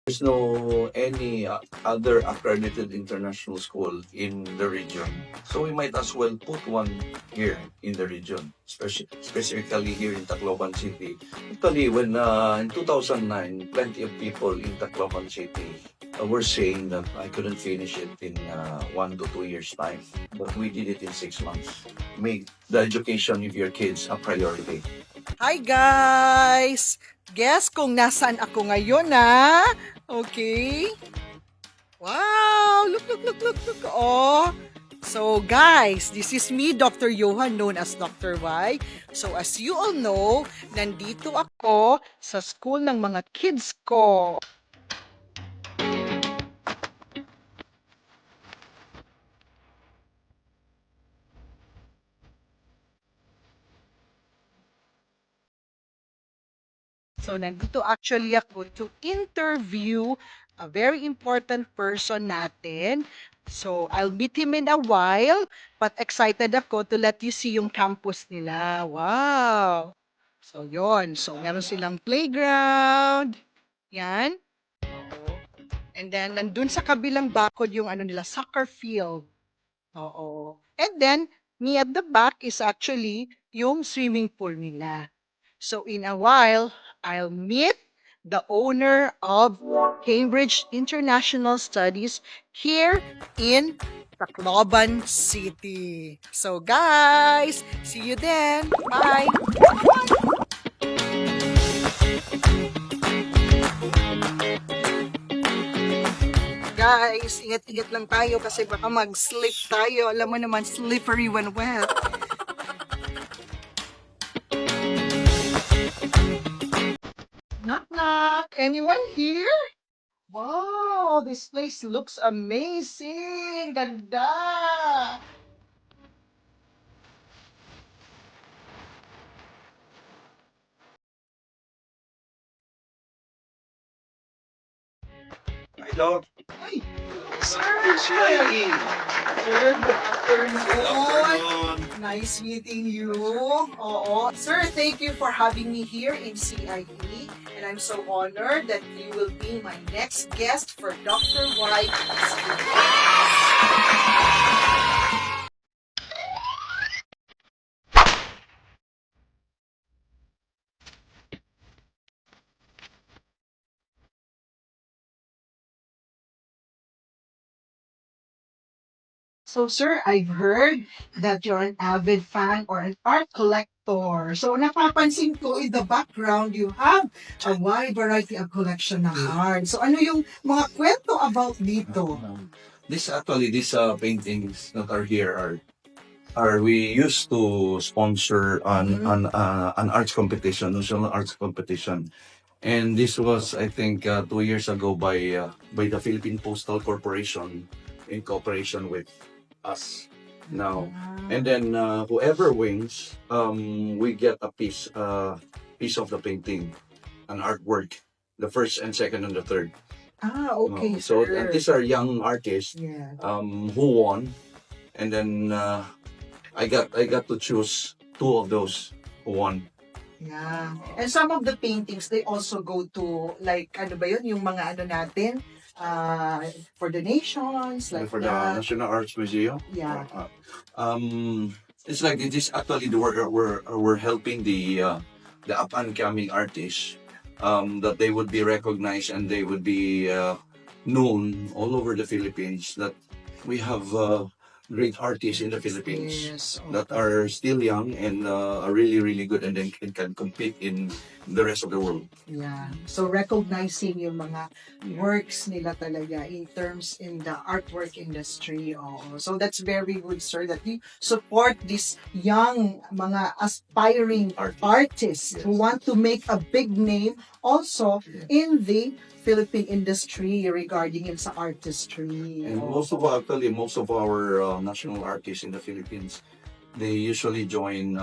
There's no any other accredited international school in the region. So we might as well put one here in the region, specifically here in Tacloban City. Actually, when in 2009, plenty of people in Tacloban City were saying that I couldn't finish it in 1 to 2 years time. But we did it in 6 months. Make the education of your kids a priority. Hi guys! Guess kung nasaan ako ngayon Okay? Wow! Look! Oh! So guys, this is me, Dr. Johan, known as Dr. Y. So as you all know, nandito ako sa school ng mga kids ko. So, nandito actually ako to interview a very important person natin. So, I'll meet him in a while, but excited ako to let you see yung campus nila. Wow! So, yon. So, meron silang playground. Yan. And then, nandun sa kabilang bakod yung ano nila, soccer field. Oo. And then, me at the back is actually yung swimming pool nila. So in a while, I'll meet the owner of Cambridge International Studies here in Tacloban City. So guys, see you then. Bye! Guys, ingat-ingat lang tayo kasi baka mag-slip tayo. Alam mo naman, slippery when wet. Knock knock. Anyone here? Wow, this place looks amazing. Ganda. Hello. Ay, sir. CIE. Sir, good afternoon. Afternoon. Nice meeting you. Oo. Sir, thank you for having me here in CIE. And I'm so honored that you will be my next guest for Dr. Y. So, sir, I've heard that you're an avid fan or an art collector. So, napapansin ko in the background, you have a wide variety of collection ng art. So, ano yung mga kwento about dito? These paintings that are here are we used to sponsor an arts competition, national arts competition, and this was I think 2 years ago by the Philippine Postal Corporation in cooperation with us now, and then whoever wins, we get a piece of the painting, an artwork, the first and second and the third. Okay, So sir. these are young artists Yeah. who won, and then I got to choose two of those who won. Yeah. And some of the paintings, they also go to, like, ano ba yun, yung mga ano natin, for donations, like For the that. National Arts Museum. Yeah. It's like it is actually we're helping the up and coming artists, that they would be recognized and they would be known all over the Philippines, that we have great artists in the Philippines Yes. that are still young and are really good, and then can compete in the rest of the world. Yeah. So recognizing yung mga works nila talaga in terms in the artwork industry. So that's very good, sir, that you support these young mga aspiring artists who Yes. want to make a big name also in the Philippine industry regarding in sa artistry. And most of our national artists in the Philippines, they usually join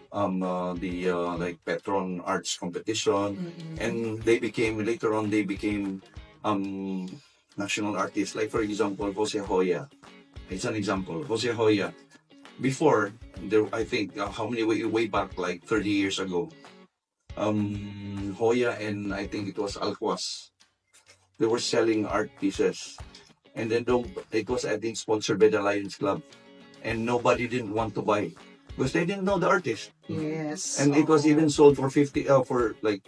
the like Petron Arts Competition, and later on they became national artists. Like for example, Jose Hoya. It's an example. Jose Hoya. Before there, I think how many way back, like 30 years ago, Hoya and I think it was Alquas they were selling art pieces, and then it was, I think, sponsored by the Lions Club, and nobody didn't want to buy because they didn't know the artist. Yes. And it was even sold for 50, for like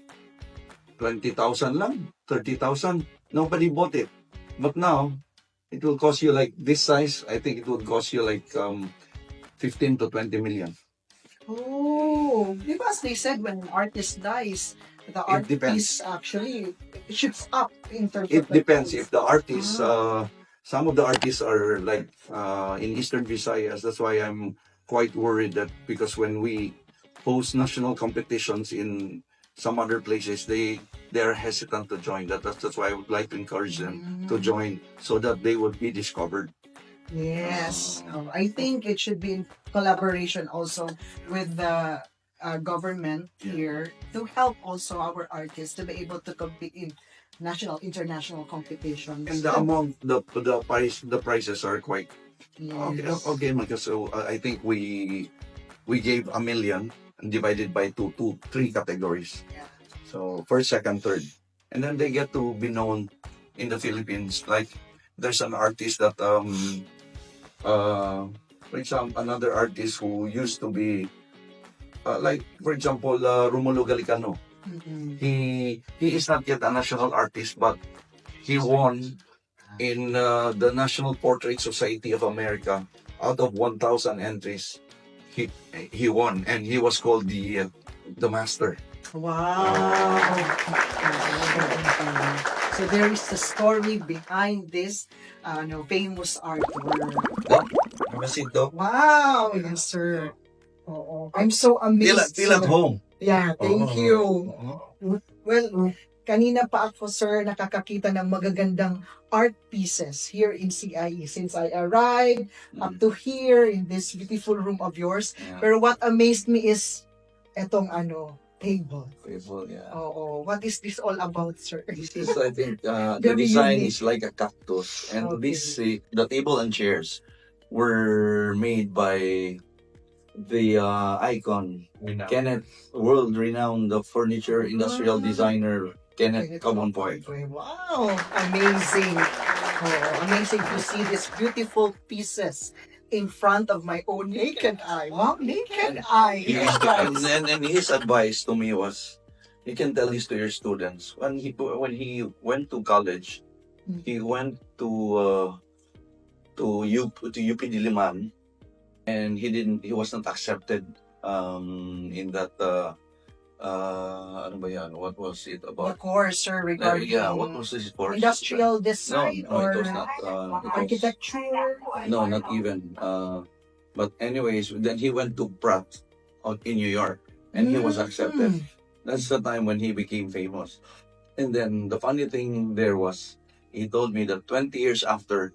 20,000 lang, 30,000. Nobody bought it. But now, it will cost you like this size. I think it would cost you like 15 to 20 million. Oh, because they said when an artist dies, the It art depends. piece actually it shoots up in terms It of the depends price. if the artists. Ah. Some of the artists are like in Eastern Visayas. That's why I'm quite worried that because when we host national competitions in some other places, they are hesitant to join. That's why I would like to encourage them to join so that they would be discovered. Yes. I think it should be in collaboration also with the government here to help also our artists to be able to compete in national, international competitions. And the amount, the prices are quite okay. Yes. Okay, because so I think we gave 1 million and divided by three categories. Yeah. So first, second, third, and then they get to be known in the Philippines. Like there's an artist that for example, another artist who used to be like for example Romulo Galicano. Mm-mm. He is not yet a national artist, but he won in the National Portrait Society of America. Out of 1,000 entries, he he won, and he was called the master. Wow. So there is a story behind this famous artwork. Have a seat, Doc. Wow. Yes, sir. Oo. I'm so amazed. Feel at sir. home. Yeah, thank you. Oo. Well, kanina pa ako, sir, nakakakita ng magagandang art pieces here in CIE since I arrived up to here in this beautiful room of yours. Yeah. Pero what amazed me is etong table. People, yeah. Oo. What is this all about, sir? This is, I think, the Very design unique. is like a cactus, and Okay. the table and chairs were made by the icon Kenneth, world-renowned furniture industrial designer Kenneth Kamonpoy. Wow, amazing. Oh, amazing to see these beautiful pieces in front of my own naked eye. Wow, naked eye. Yes, guys. And his advice to me was, you can tell this to your students. When he went to college, he went to UP Diliman, and he was not accepted in that ano ba yan? What was it The about? course, sir, regarding Yeah, what was this course? industrial design No, or it was not. architecture. No, not even. But anyways, then he went to Pratt out in New York, and he was accepted. That's the time when he became famous. And then the funny thing there was, he told me that 20 years after,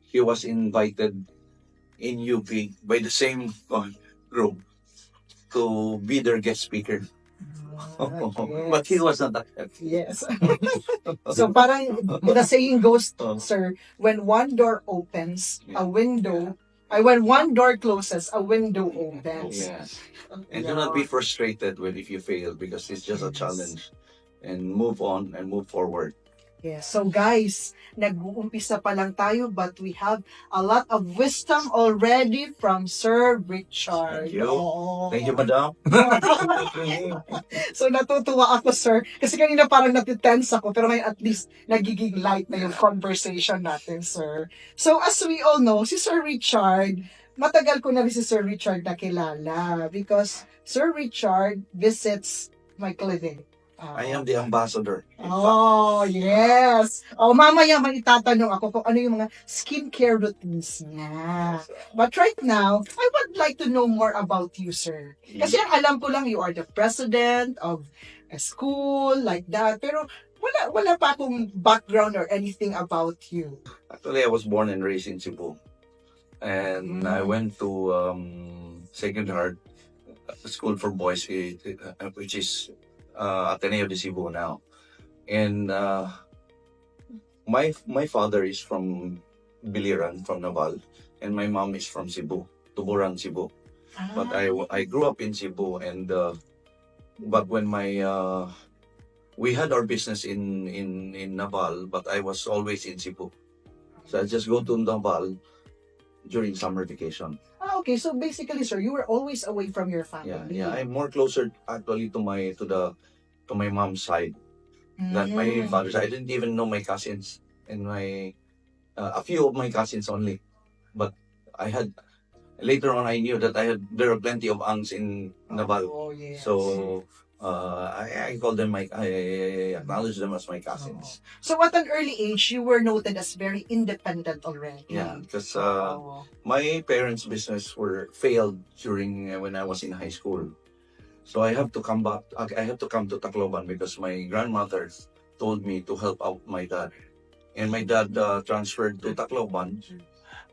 he was invited in UP by the same group to be their guest speaker. But he was not accepted. Yes. So parang the saying goes, sir, when one door opens, a window, when one door closes, a window opens. Yes. And do not be frustrated if you fail, because it's just a challenge. And move on and move forward. Yes. So guys, nag-uumpisa pa lang tayo but we have a lot of wisdom already from Sir Richard. Thank you. Oo. Thank you, madam. So natutuwa ako, sir. Kasi kanina parang natitense ako, pero ngayon at least nagiging light na yung conversation natin, sir. So as we all know, si Sir Richard, matagal ko na rin si Sir Richard nakilala because Sir Richard visits my clinic. I am the ambassador. Oh, yes. Oh, mamaya man itatanong ako kung ano yung mga skincare routines niya. But right now, I would like to know more about you, sir. Kasi ang alam ko lang, you are the president of a school, like that. Pero wala pa akong background or anything about you. Actually, I was born and raised in Cebu. And I went to Sacred Heart School for Boys, which is Ateneo de Cebu now. And my father is from Biliran, from Naval, and my mom is from Cebu, Tuburan, Cebu. But I grew up in Cebu, and but when my we had our business in Naval, but I was always in Cebu. So I just go to Naval during summer vacation. Okay. So basically, sir, you were always away from your Yeah, family. yeah. I'm more closer actually to my mom's side than my father's side. I didn't even know my cousins and my a few of my cousins only. But I had later on I knew that there are plenty of aunts in Naval. Oh, yes. So I call them I acknowledge them as my cousins. So at an early age, you were noted as very independent already. Yeah, because Oh. my parents' business were failed during when I was in high school. So I have to come back. I have to come to Tacloban because my grandmother told me to help out my dad, and my dad transferred to Tacloban.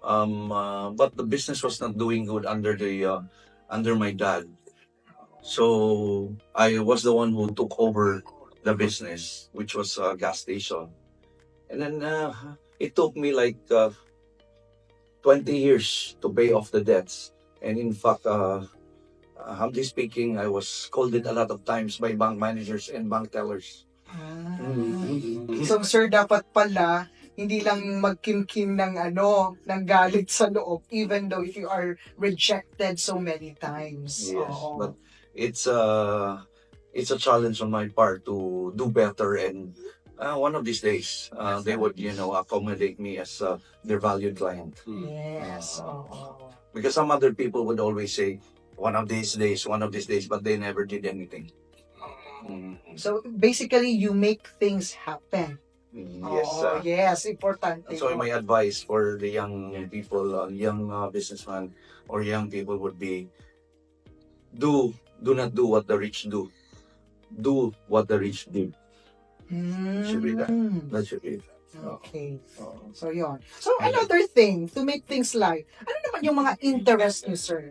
But the business was not doing good under my dad. So I was the one who took over the business, which was a gas station. And then it took me like 20 years to pay off the debts. And in fact, humbly speaking, I was scolded a lot of times by bank managers and bank tellers. So sir, dapat pala hindi lang magkimkim ng ng galit sa loob, even though if you are rejected so many times. Yes, Oo. but it's a challenge on my part to do better, and one of these days they would accommodate me as their valued client. Yes. Uh, Oo. because some other people would always say one of these days, but they never did anything. So basically, you make things happen. Yes, Oo, yes, importante. so my advice for the young people, young businessman or young people would be do not do what the rich do. Do what the rich did. Should be that. That should be. Okay. So yun. So another thing to make things light. Ano naman yung mga interest niyo, sir?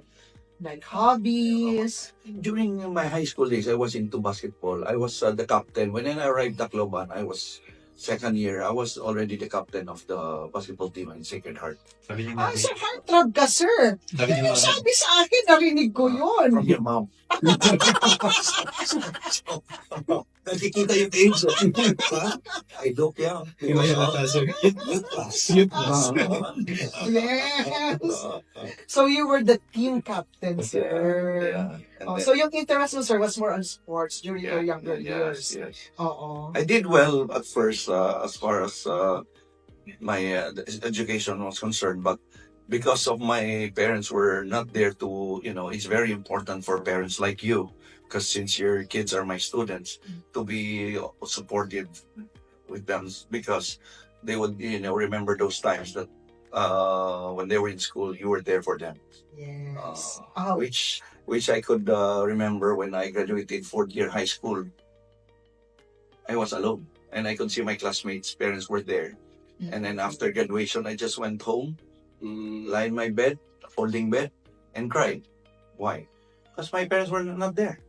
Like hobbies? During my high school days, I was into basketball. I was the captain. When I arrived Tacloban, I was second year. I was already the captain of the basketball team in Sacred Heart. Sabi niya Ah, namin. so heartthrob ka, sir. Sabi niya Yung namin. sabi sa akin, narinig ko yun. From your mom. Nakikita yung age. I look young. Yung may halata, sir. Youth class. Yes. So you were the team captain, sir. Yeah. And Oh, then- so yung interest mo, sir, was more on sports during your younger yes, years. yes. Oo. I did well at first as far as my education was concerned, but because of my parents were not there to, it's very important for parents like you, because since your kids are my students, to be supportive with them, because they would, remember those times that when they were in school, you were there for them. Yes. Which I could remember when I graduated fourth year high school. I was alone, and I could see my classmates' parents were there. And then after graduation, I just went home, lie in my bed, folding bed, and cried. Why? Because my parents were not there.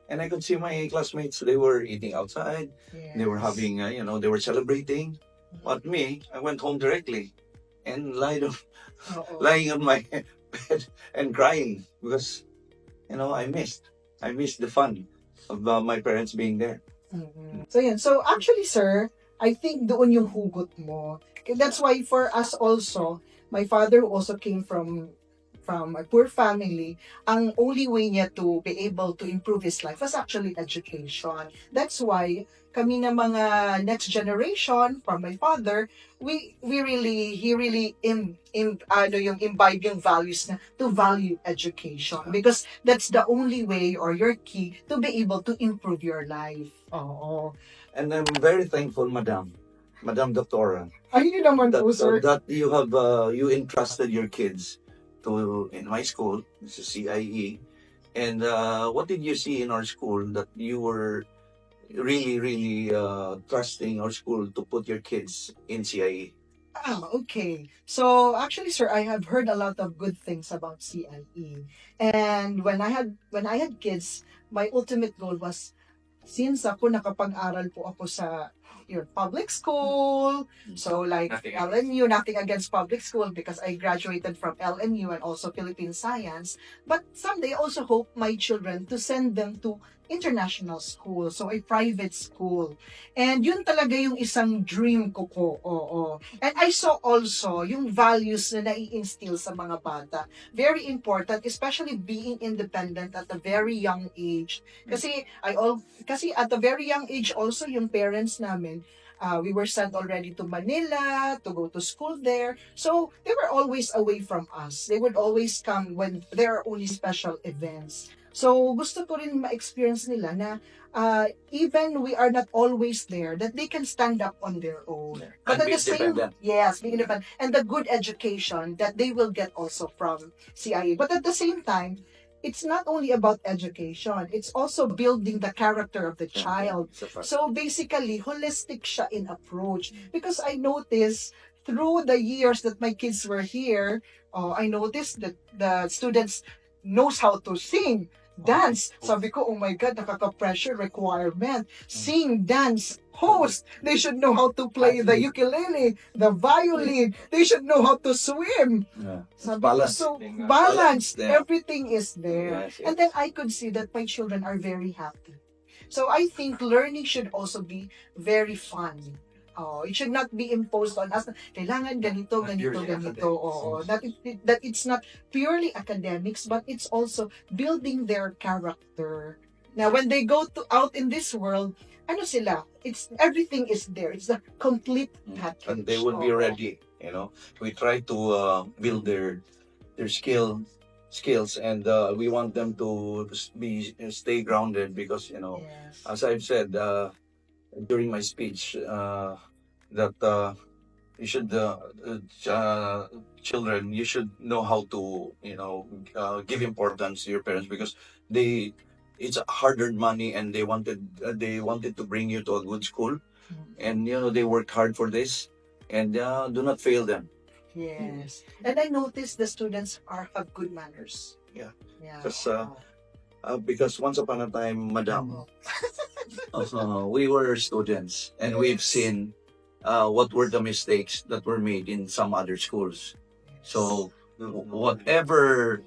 And I could see my classmates, they were eating outside, they were having, they were celebrating. But me, I went home directly and lying on my bed and crying because, I missed the fun of my parents being there. So yun. So actually, sir, I think doon yung hugot mo. That's why for us also, my father also came from a poor family. Ang only way niya to be able to improve his life was actually education. That's why kami na mga next generation from my father, he really imbibe yung values na to value education, because that's the only way or your key to be able to improve your life. Oo. And I'm very thankful, Madam Doctora, Ayun naman po, sir. that you have you entrusted your kids to in my school, this is CIE. And what did you see in our school that you were really trusting our school to put your kids in CIE? Okay. So actually, sir, I have heard a lot of good things about CIE. And when I had kids, my ultimate goal was, since ako nakapag-aral po ako sa public school, so like LNU, nothing against public school because I graduated from LNU and also Philippine Science, but someday I also hope my children to send them to international school, so a private school. And yun talaga yung isang dream ko. Oo. And I saw also yung values na nai-instill sa mga bata. Very important, especially being independent at a very young age. Kasi at a very young age also yung parents namin, we were sent already to Manila to go to school there. So they were always away from us. They would always come when there are only special events. So gusto ko rin ma-experience nila na even we are not always there, that they can stand up on their own. But And at be the same, independent. yes, being independent, and the good education that they will get also from CIE. But at the same time, it's not only about education, it's also building the character of the child. So basically, holistic siya in approach. Because I noticed through the years that my kids were here, I noticed that the students knows how to sing, dance. Sabi ko, oh my God, nakaka-pressure requirement. Sing, dance, host. They should know how to play the ukulele, the violin. They should know how to swim. Yeah. Sabi ko, Balance. so Balance balanced. there. Everything is there. Yes, And yes. then I could see that my children are very happy. So I think learning should also be very fun. It should not be imposed on us. Kailangan ganito, Not ganito, purely ganito. academics. That it's not purely academics, but it's also building their character. Now, when they go out in this world, ano sila? It's everything is there. It's the complete package. And they will be Oo. ready. We try to build their skills, and we want them to stay grounded because Yes. as I've said during my speech, that you should children, you should know how to give importance to your parents, because they it's hard-earned money, and they wanted to bring you to a good school, and they worked hard for this, and do not fail them. Yes. And I noticed the students have good manners. Yeah. Yeah. Because once upon a time, madam, Oo. we were students, and we've seen what were the mistakes that were made in some other schools. So whatever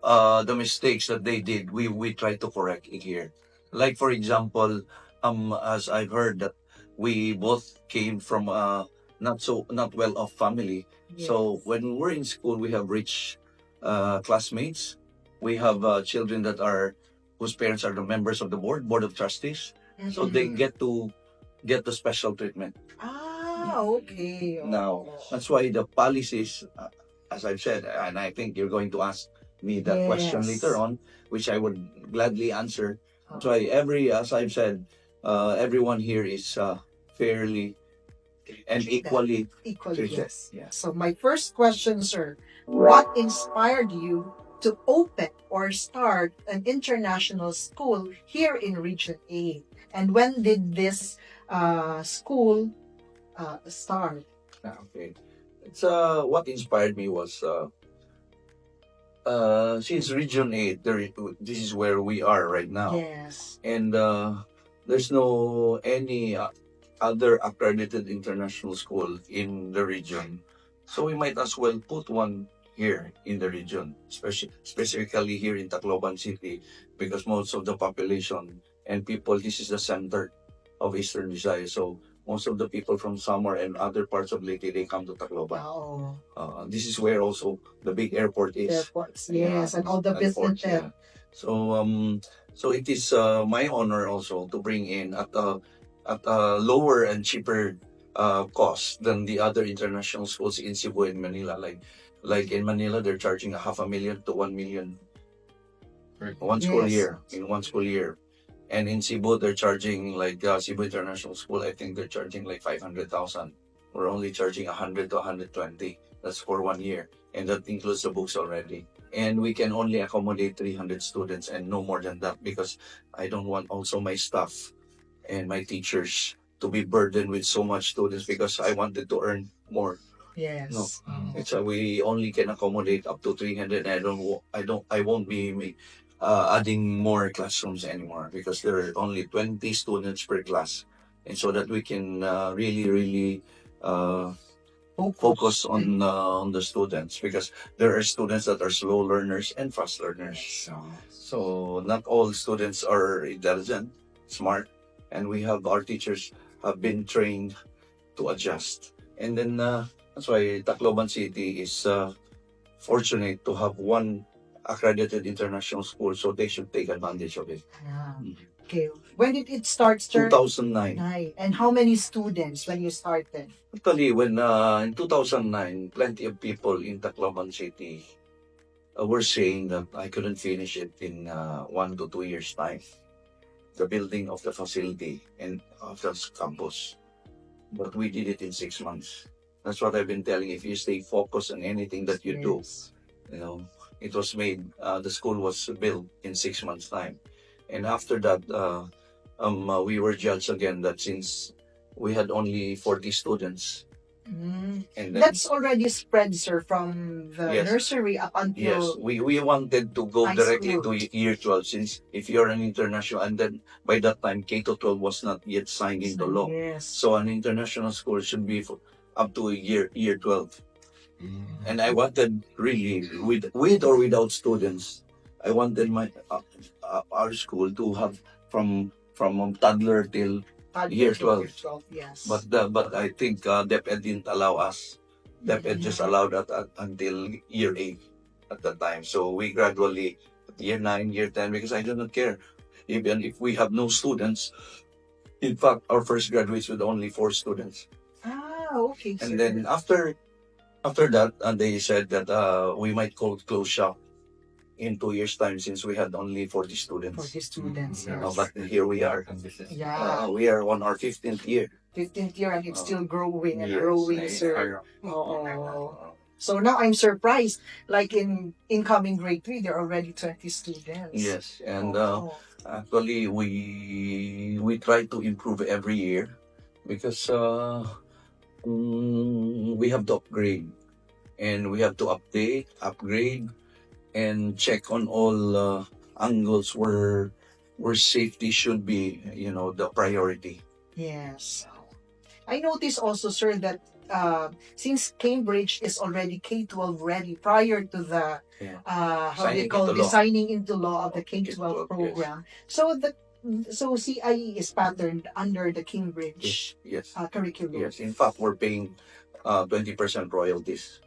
the mistakes that they did, we try to correct it here. Like for example, as I've heard that we both came from a not well off family. So when we're in school, we have rich classmates. We have children whose parents are the members of the board of trustees. So they get the special treatment. Okay. Now, that's why the policies, as I've said, and I think you're going to ask me that question later on, which I would gladly answer. That's why as I've said, everyone here is fairly and equally treated. Yes. Yeah. So my first question, sir, what inspired you to open or start an international school here in Region A? And when did this school start? Okay. It's what inspired me was since Region 8, this is where we are right now. Yes. And there's no any other accredited international school in the region. So we might as well put one here in the region, specifically here in Tacloban City, because most of the population and people, this is the center of Eastern Visayas. So most of the people from Samar and other parts of Leyte, they come to Tacloban. Oh. This is where also the big airport is. Airports, yes, and all the business. Yeah. So it is my honor also to bring in at a lower and cheaper cost than the other international schools in Cebu and Manila. Like in Manila, they're charging 500,000 to 1 million one school Yes. year, in one school year. And in Cebu, they're charging, like Cebu International School, I think they're charging like 500,000. We're only charging 100 to 120. That's for 1 year. And that includes the books already. And we can only accommodate 300 students and no more than that, because I don't want also my staff and my teachers to be burdened with so much students, because I wanted to earn more. Yes. No. It's we only can accommodate up to 300. I won't be adding more classrooms anymore, because there are only 20 students per class, and so that we can really focus on the students, because there are students that are slow learners and fast learners. So not all students are intelligent, smart, and we have our teachers have been trained to adjust. And then that's why Tacloban City is fortunate to have one accredited international school, so they should take advantage of it. Okay. When did it start, sir? 2009. And how many students when you started? Actually, when in 2009, plenty of people in Tacloban City were saying that I couldn't finish it in 1 to 2 years' time, the building of the facility and of the campus. But we did it in 6 months. That's what I've been telling. If you stay focused on anything that you do, you know, it was made. The school was built in 6 months' time, and after that, we were judged again that since we had only 40 students, and then, That's already spread, sir, from the Yes. nursery up yes, until we wanted to go high directly school. to year 12, since if you're an international, and then by that time K to 12 was not yet signed into law. Yes. So an international school should be up to year 12. And I wanted really, with or without students, I wanted my our school to have from toddler till year 12. Yes. But I think DepEd didn't allow us. DepEd just allowed us until year 8 at that time. So we gradually, year 9, year 10, because I do not care. Even if we have no students, in fact, our first graduates with only 4 students. Okay, sir. And then after that, they said that we might close shop in 2 years' time, since we had only 40 students. 40 students. Yes. But here we are. Yeah. We are on our 15th year. 15th year and it's still growing and Yes. growing, sir. So now I'm surprised. Like in incoming grade 3, there are already 20 students. Yes, and Oh. actually we try to improve every year, because we have to upgrade, and we have to upgrade, and check on all angles where safety should be, the priority. Yes. I noticed also, sir, that since Cambridge is already K-12 ready prior to the Yeah. how they Signing call into the law. signing into law of the K-12 K-12, program. So CIE is patterned under the Cambridge Yes. curriculum. Yes. In fact, we're paying 20% royalties.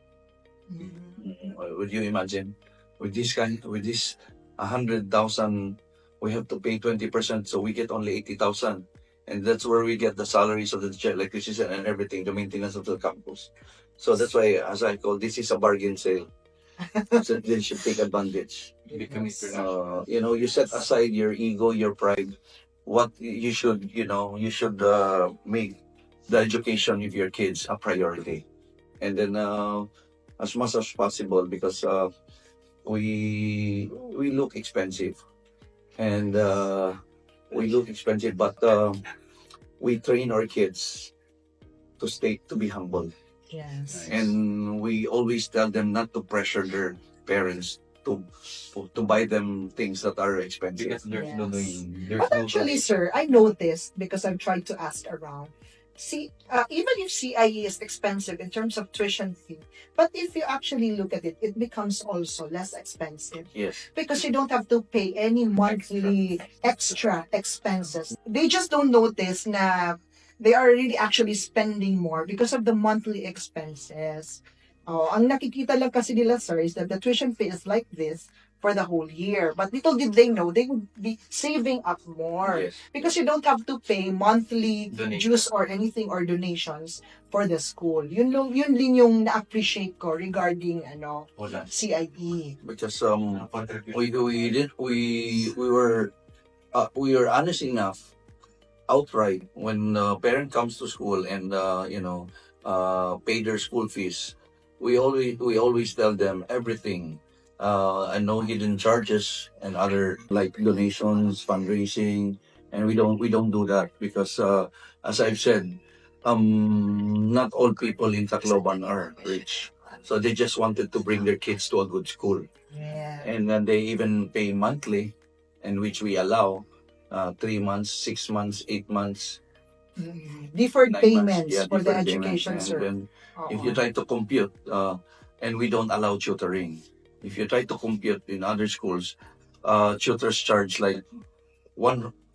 Mhm. Would you imagine, with this 100,000, we have to pay 20%, so we get only 80,000, and that's where we get the salaries of the teacher, electricity, and everything, the maintenance of the campus. So that's why, as I call, this is a bargain sale. So they should take advantage. You set aside your ego, your pride. What you should, make the education of your kids a priority, and then as much as possible, because we look expensive, and but we train our kids to be humble, Yes. and we always tell them not to pressure their parents to buy them things that are expensive. Yes. But actually, sir, I noticed, because I've tried to ask around. See, even if CIE is expensive in terms of tuition fee, but if you actually look at it, it becomes also less expensive, Yes. because you don't have to pay any monthly extra expenses. They just don't notice na they are really actually spending more because of the monthly expenses. Oh, ang nakikita lang kasi nila, sir, is that the tuition fee is like this for the whole year. But little did they know, they would be saving up more. Yes. Because you don't have to pay monthly Donation. dues or anything or donations for the school. Yun din yung na-appreciate ko regarding CIE. Because we were honest enough outright when a parent comes to school and pay their school fees. We always tell them everything. And no hidden charges and other like donations, fundraising, and we don't do that, because as I've said, not all people in Tacloban are rich, so they just wanted to bring their kids to a good school, Yeah. and then they even pay monthly, and which we allow 3 months, 6 months, 8 months. Deferred 9 months. payments Yeah, for the deferred payment. education, And sir. then if you try to compute, and we don't allow tutoring. If you try to compute in other schools, tutors charge like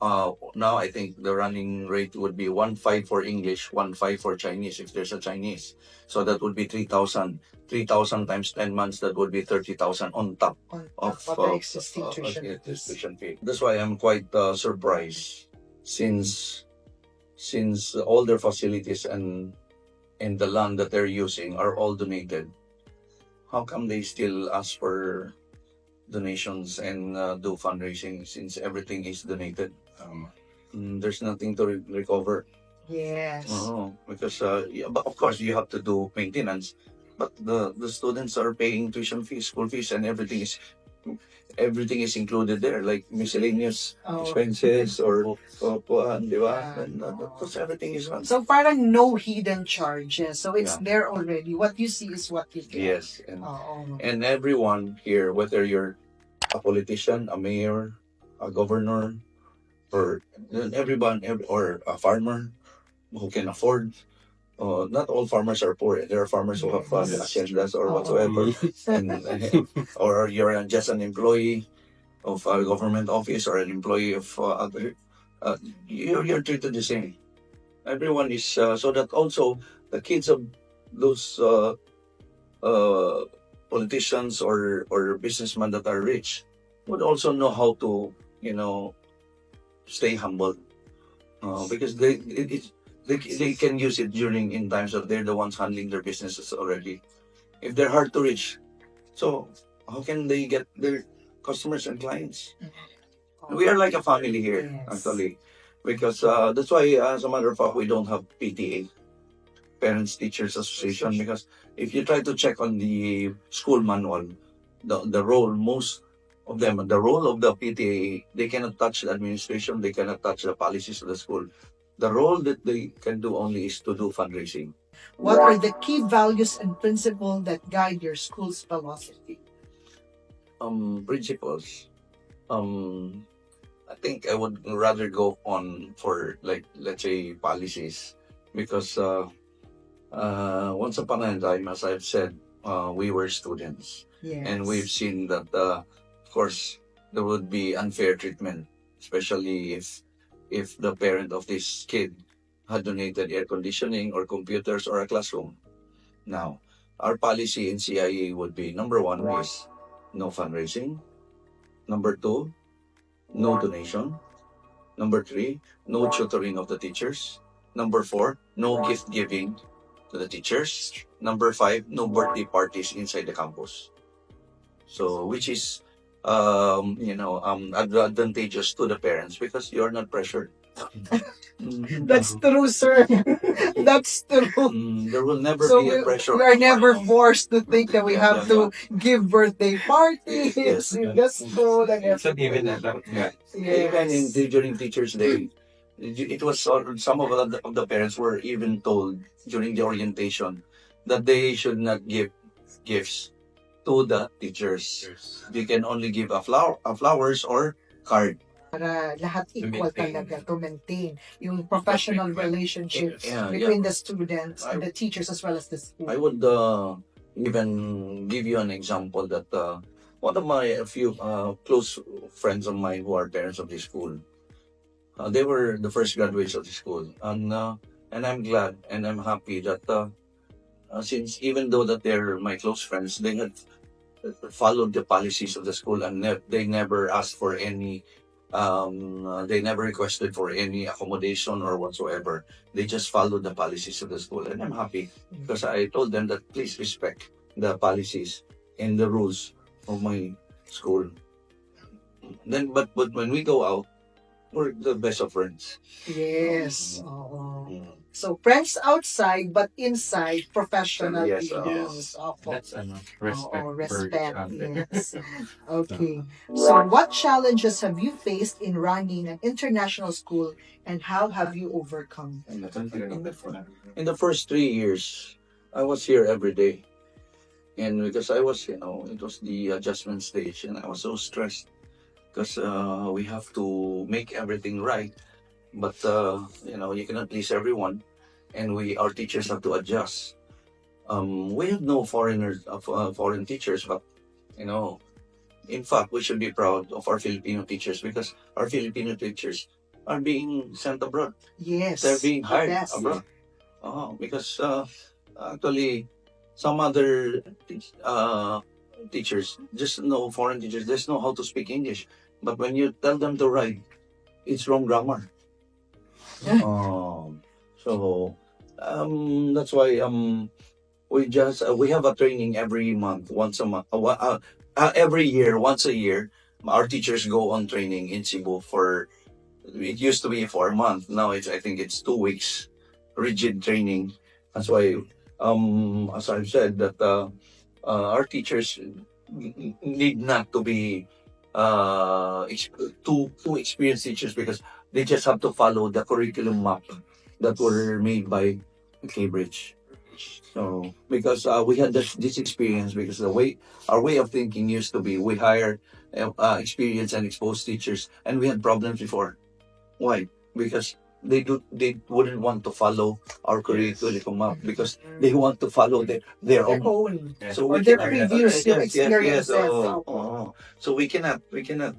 now I think the running rate would be 1.5 for English, 1.5 for Chinese if there's a Chinese. So that would be 3,000. 3,000 times 10 months, that would be 30,000 on top of the existing tuition fee. That's why I'm quite surprised since all their facilities and the land that they're using are all donated. How come they still ask for donations and do fundraising since everything is donated? There's nothing to recover. Yes. Because yeah, but of course you have to do maintenance, but the students are paying tuition fees, school fees, and everything is included there, like miscellaneous expenses or di ba? Yeah. And that's everything is on. So parang no hidden charges. So it's Yeah. there already. What you see is what you get. Yes, Oo. and everyone here, whether you're a politician, a mayor, a governor, or or a farmer who can afford. Not all farmers are poor. There are farmers who have haciendas or whatsoever, or you're just an employee of a government office or an employee of other. You're treated the same. Everyone is so that also the kids of those uh, politicians or businessmen that are rich would also know how to stay humble, because they can use it during in times that they're the ones handling their businesses already. If they're hard to reach, so how can they get their customers and clients? We are like a family here, actually, because that's why, as a matter of fact, we don't have PTA, Parents Teachers Association, because if you try to check on the school manual, the role, most of them, the role of the PTA, they cannot touch the administration, they cannot touch the policies of the school. The role that they can do only is to do fundraising. What are the key values and principles that guide your school's philosophy? Principles. I think I would rather go on for, like, let's say, policies, because once upon a time, as I've said, we were students. Yes. And we've seen that, of course, there would be unfair treatment, especially if the parent of this kid had donated air conditioning or computers or a classroom. Now, our policy in CIE would be, number one is no fundraising. Number two, no donation. Number three, no tutoring of the teachers. Number four, no gift giving to the teachers. Number five, no birthday parties inside the campus. So, which is advantageous to the parents because you're not pressured. That's true, sir. That's true. There will never So be a pressure. we are never forced to think that we have to give birthday parties. Yes. That's true. Like, So even that, Even during Teachers' Day, it was some of the parents were even told during the orientation that they should not give gifts to the teachers. They can only give a flowers or card. para lahat equal talaga to maintain yung professional relationships Yeah, between the students and the teachers as well as the school. I would even give you an example that one of my few close friends of mine who are parents of this school, they were the first graduates of the school, and I'm glad and I'm happy that since even though that they're my close friends, they had followed the policies of the school and they never asked for any. They never requested for any accommodation or whatsoever. They just followed the policies of the school, and I'm happy because I told them that please respect the policies and the rules of my school. Then, but when we go out, we're the best of friends. Yes. So friends outside but inside professional. Yes, Yes. that's respect. Respect. For Yes. Okay. So what challenges have you faced in running an international school and how have you overcome? In the first 3 years, I was here every day. And because I was, it was the adjustment stage, and I was so stressed because we have to make everything right. but you cannot please everyone, and our teachers have to adjust. We have no foreign teachers, but you know, in fact, we should be proud of our Filipino teachers because our Filipino teachers are being sent abroad. Yes. They're being the hired best. abroad. Because actually, some other teachers, just know foreign teachers, just know how to speak English. But when you tell them to write, it's wrong grammar. So that's why we have a training every month, once a month, every year, once a year. Our teachers go on training in Cebu for. It used to be for a month. Now I think it's 2 weeks, rigid training. That's why, as I've said, that our teachers need not to be too experienced teachers because they just have to follow the curriculum map that were made by Cambridge. So because we had this experience because our way of thinking used to be we hire experienced and exposed teachers, and we had problems before. Why? Because they wouldn't want to follow our curriculum map because they want to follow their own. own. So Or we their cannot, previous yes. experiences. So we cannot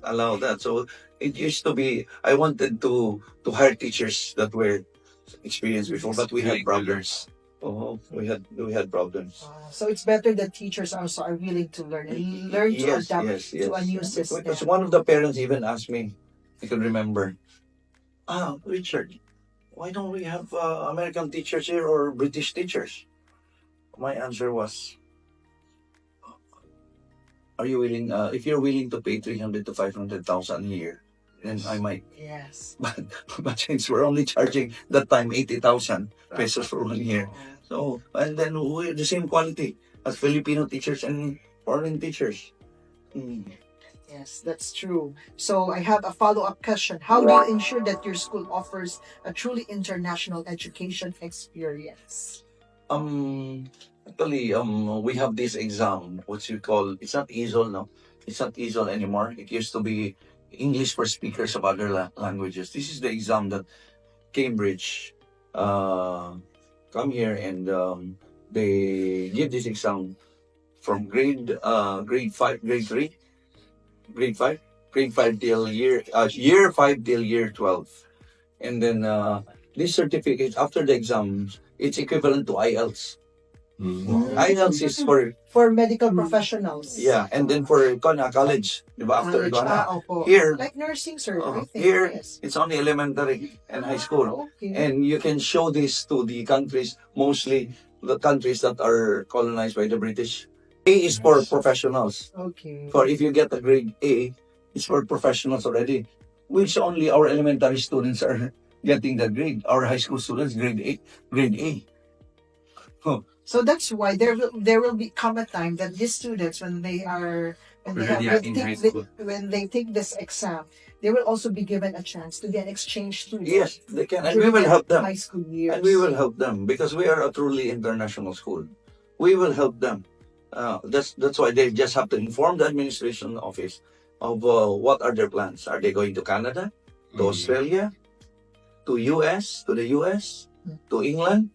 allow that. So it used to be I wanted to hire teachers that were experienced before, but we had problems. We had problems. So it's better that teachers also are willing to learn and learn to Yes, adapt yes, yes. to a new system. Because one of the parents even asked me, I can remember, Richard, why don't we have American teachers here or British teachers? My answer was, are you willing? If you're willing to pay 300 to 500,000 a year, then I might. Yes. But since we're only charging that time 80,000 pesos for 1 year, so and then we're the same quality as Filipino teachers and foreign teachers. Yes, that's true. So I have a follow-up question. How do you ensure that your school offers a truly international education experience? Actually, we have this exam, what you call, it's not ESOL now. It's not ESOL anymore. It used to be English for speakers of other languages. This is the exam that Cambridge come here and they give this exam from grade 5, grade 3, grade 5, grade 5 till year 5 till year 12. And then this certificate after the exams, it's equivalent to IELTS. IELTS is For medical professionals. yeah, and then for college, di ba, after Opo. here, Like nursing, sir, I think. here Yes. it's only elementary and high school. Okay. And you can show this to the countries, mostly the countries that are colonized by the British. A is for professionals. Okay. For if you get a grade A, it's for professionals already. Which only our elementary students are getting that grade. Our high school students, grade A. So that's why there will come a time that these students, when they take this exam, they will also be given a chance to be an exchange student. Yes, they can, and we during will their help them. high school years. And we will help them because we are a truly international school. We will help them. That's why they just have to inform the administration office of what are their plans. Are they going to Canada, to Australia, to the US, to England,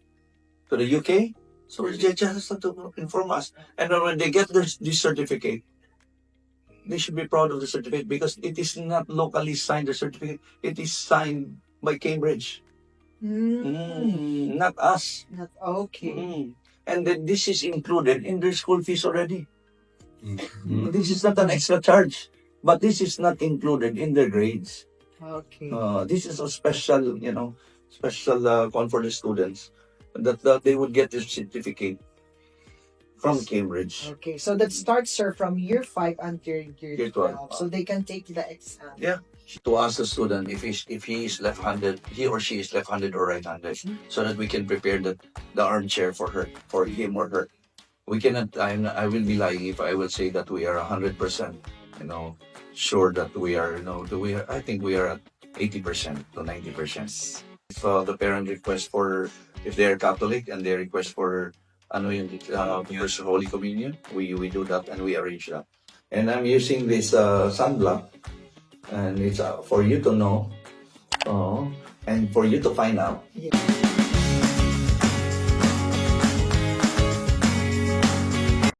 to the UK? So they just have to inform us. And then when they get this certificate, they should be proud of the certificate because it is not locally signed, the certificate. It is signed by Cambridge. Not us. Not okay. And then this is included in their school fees already. This is not an extra charge, but this is not included in their grades. Okay. This is a special, special call for the students that they would get this certificate from Cambridge. Okay, so that starts, sir, from year 5 until year 12. So they can take the exam. Yeah. To ask the student if he is left-handed, he or she is left-handed or right-handed, so that we can prepare the armchair for him or her. We cannot. I will be lying if I will say that we are 100%, sure that we are. I think we are at 80% to 90%. If the parent requests if they are Catholic and they request for first Holy Communion, we do that and we arrange that. And I'm using this sunblock, and it's for you to know and for you to find out